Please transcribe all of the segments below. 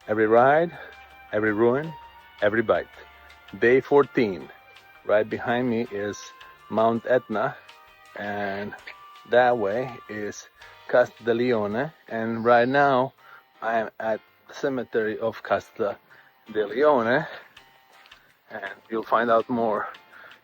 Every ride, every ruin, every bite. Day 14. Right behind me is Mount Etna, and that way is Castiglione. And right now I am at the cemetery of Castiglione, and you'll find out more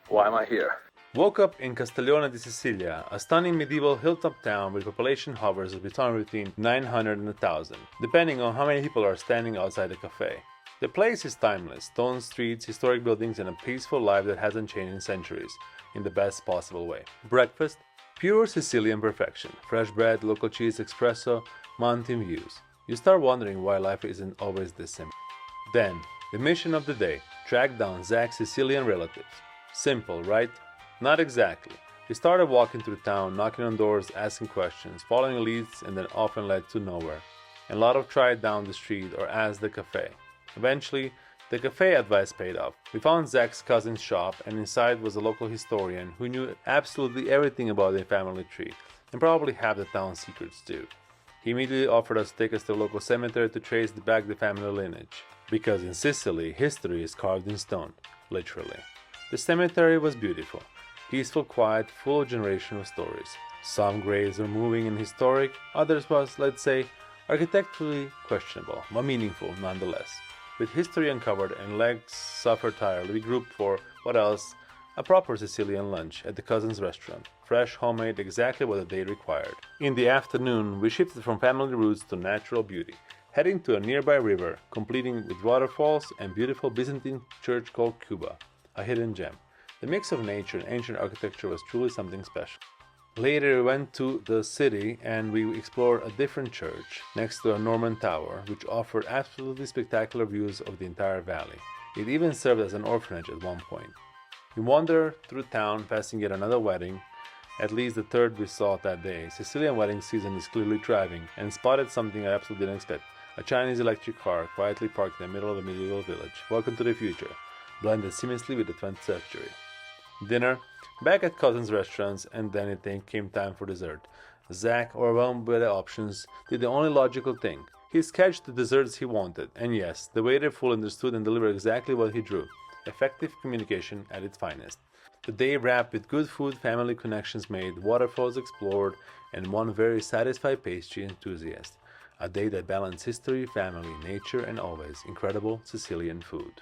why am I here. Woke up in Castiglione di Sicilia, a stunning medieval hilltop town where population hovers between 900 and 1,000, depending on how many people are standing outside the cafe. The place is timeless: stone streets, historic buildings, and a peaceful life that hasn't changed in centuries, in the best possible way. Breakfast: pure Sicilian perfection. Fresh bread, local cheese, espresso, mountain views. You start wondering why life isn't always this simple. Then, the mission of the day: track down Xaque's Sicilian relatives. Simple, right? Not exactly. We started walking through town, knocking on doors, asking questions, following leads, and then often led to nowhere. And a lot of tried down the street or asked the cafe. Eventually, the cafe advice paid off. We found Xaque's cousin's shop, and inside was a local historian who knew absolutely everything about their family tree, and probably half the town's secrets too. He immediately offered us to take us to the local cemetery to trace back the family lineage. Because in Sicily, history is carved in stone, literally. The cemetery was beautiful, peaceful, quiet, full of generational stories. Some graves were moving and historic, others was, let's say, architecturally questionable, but meaningful nonetheless. With history uncovered and legs suffered tired, we grouped for, what else, a proper Sicilian lunch at the cousin's restaurant. Fresh, homemade, exactly what the day required. In the afternoon, we shifted from family roots to natural beauty, heading to a nearby river, completing with waterfalls and beautiful Byzantine church called Cuba, a hidden gem. The mix of nature and ancient architecture was truly something special. Later we went to the city and we explored a different church next to a Norman tower which offered absolutely spectacular views of the entire valley. It even served as an orphanage at one point. We wandered through town, passing yet another wedding, at least the third we saw that day. Sicilian wedding season is clearly thriving, and spotted something I absolutely didn't expect: a Chinese electric car quietly parked in the middle of the medieval village. Welcome to the future, blended seamlessly with the 20th century. Dinner, back at cousins' restaurants, and then it came time for dessert. Xaque, overwhelmed by the options, did the only logical thing. He sketched the desserts he wanted, and yes, the waiter fully understood and delivered exactly what he drew. Effective communication at its finest. The day wrapped with good food, family connections made, waterfalls explored, and one very satisfied pastry enthusiast. A day that balanced history, family, nature, and always incredible Sicilian food.